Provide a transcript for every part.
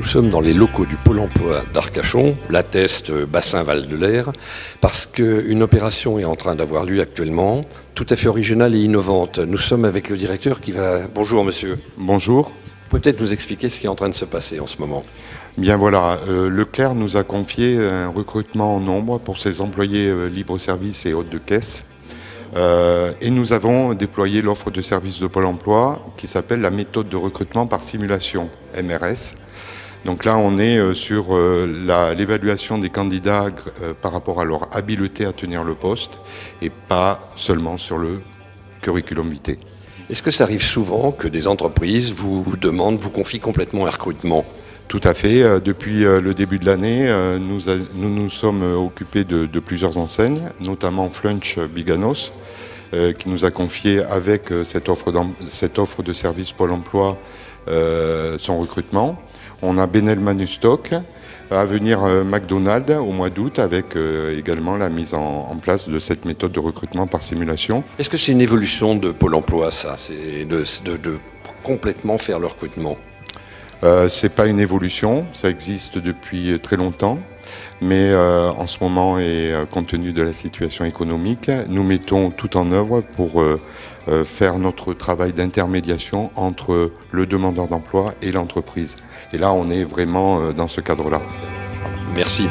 sommes dans les locaux du Pôle emploi d'Arcachon, l'Atteste Bassin Val-de-l'Air, parce qu'une opération est en train d'avoir lieu actuellement, tout à fait originale et innovante. Nous sommes avec le directeur qui va... Bonjour monsieur. Bonjour. Vous pouvez peut-être nous expliquer ce qui est en train de se passer en ce moment? Bien voilà, Leclerc nous a confié un recrutement en nombre pour ses employés libre-service et hôtes de caisse. Et nous avons déployé l'offre de service de Pôle emploi qui s'appelle la méthode de recrutement par simulation, MRS. Donc là, on est sur l'évaluation des candidats par rapport à leur habileté à tenir le poste et pas seulement sur le curriculum vitae. Est-ce que ça arrive souvent que des entreprises vous demandent, vous confient complètement un recrutement? Tout à fait. Depuis le début de l'année, nous nous sommes occupés de plusieurs enseignes, notamment Flunch Biganos, qui nous a confié avec cette offre de service Pôle emploi son recrutement. On a Benel Manustock, à venir McDonald's au mois d'août avec également la mise en place de cette méthode de recrutement par simulation. Est-ce que c'est une évolution de Pôle emploi, ça? C'est de complètement faire le recrutement? C'est pas une évolution, ça existe depuis très longtemps, mais en ce moment et compte tenu de la situation économique, nous mettons tout en œuvre pour faire notre travail d'intermédiation entre le demandeur d'emploi et l'entreprise. Et là, on est vraiment dans ce cadre-là. Merci.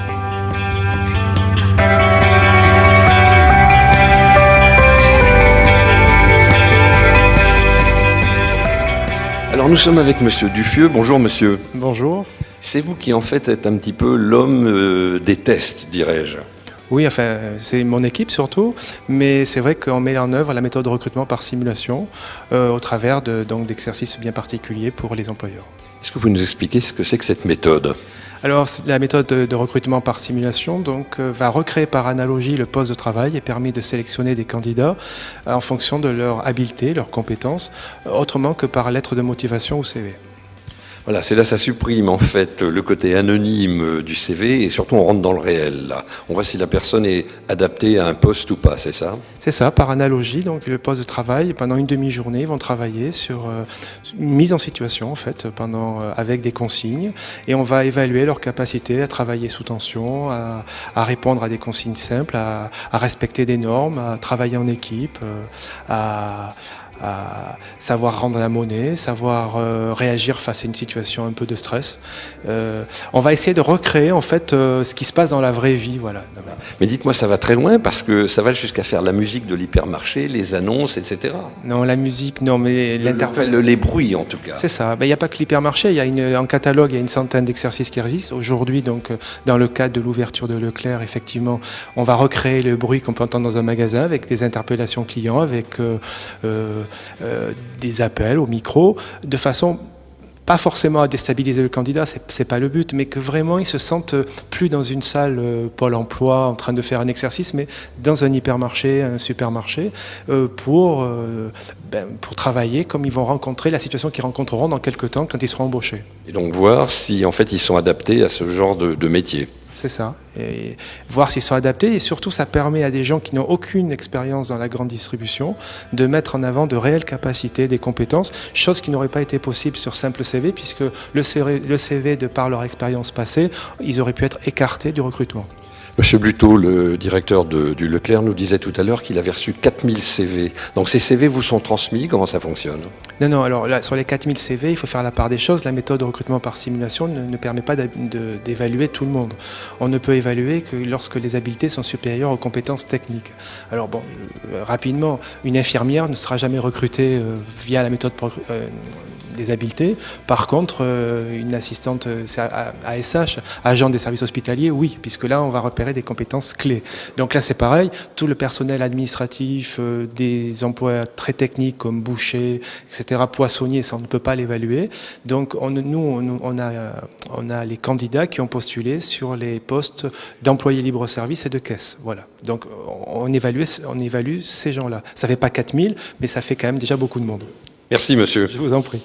Alors nous sommes avec monsieur Duffieux. Bonjour monsieur. Bonjour. C'est vous qui en fait êtes un petit peu l'homme des tests, dirais-je. Oui, enfin, c'est mon équipe surtout, mais c'est vrai qu'on met en œuvre la méthode de recrutement par simulation au travers d'exercices bien particuliers pour les employeurs. Est-ce que vous pouvez nous expliquer ce que c'est que cette méthode? Alors, la méthode de recrutement par simulation va recréer par analogie le poste de travail et permet de sélectionner des candidats en fonction de leur habileté, leurs compétences, autrement que par lettre de motivation ou CV. Voilà, c'est là, ça supprime en fait le côté anonyme du CV et surtout on rentre dans le réel. Là. On voit si la personne est adaptée à un poste ou pas, c'est ça? C'est ça, par analogie, donc le poste de travail, pendant une demi-journée, ils vont travailler sur une mise en situation en fait, avec des consignes et on va évaluer leur capacité à travailler sous tension, à répondre à des consignes simples, à respecter des normes, à travailler en équipe, à savoir rendre la monnaie, savoir réagir face à une situation un peu de stress. On va essayer de recréer en fait ce qui se passe dans la vraie vie. Voilà. Mais dites-moi, ça va très loin parce que ça va jusqu'à faire la musique de l'hypermarché, les annonces, etc. Non, la musique, non, mais les bruits en tout cas. C'est ça. Il n'y a pas que l'hypermarché, en catalogue, il y a une centaine d'exercices qui existent. Aujourd'hui, donc, dans le cadre de l'ouverture de Leclerc, effectivement, on va recréer le bruit qu'on peut entendre dans un magasin avec des interpellations clients, avec des appels au micro, de façon pas forcément à déstabiliser le candidat, c'est pas le but, mais que vraiment ils se sentent plus dans une salle Pôle emploi en train de faire un exercice, mais dans un hypermarché, un supermarché, pour travailler comme ils vont rencontrer la situation qu'ils rencontreront dans quelques temps quand ils seront embauchés. Et donc voir si en fait ils sont adaptés à ce genre de métier. C'est ça, et voir s'ils sont adaptés et surtout ça permet à des gens qui n'ont aucune expérience dans la grande distribution de mettre en avant de réelles capacités, des compétences, chose qui n'aurait pas été possible sur simple CV puisque le CV de par leur expérience passée, ils auraient pu être écartés du recrutement. Monsieur Bluteau, le directeur du Leclerc, nous disait tout à l'heure qu'il avait reçu 4000 CV. Donc ces CV vous sont transmis, comment ça fonctionne? Non, alors là, sur les 4000 CV, il faut faire la part des choses. La méthode de recrutement par simulation ne permet pas d'évaluer tout le monde. On ne peut évaluer que lorsque les habiletés sont supérieures aux compétences techniques. Alors bon, rapidement, une infirmière ne sera jamais recrutée via la méthode des habiletés. Par contre, une assistante ASH, agent des services hospitaliers, oui, puisque là, on va repérer des compétences clés. Donc là, c'est pareil, tout le personnel administratif, des emplois très techniques comme boucher, etc., poissonnier, ça, on ne peut pas l'évaluer. Donc, on a les candidats qui ont postulé sur les postes d'employés libre-service et de caisse. Voilà. Donc, on évalue ces gens-là. Ça ne fait pas 4000, mais ça fait quand même déjà beaucoup de monde. Merci, monsieur. Je vous en prie.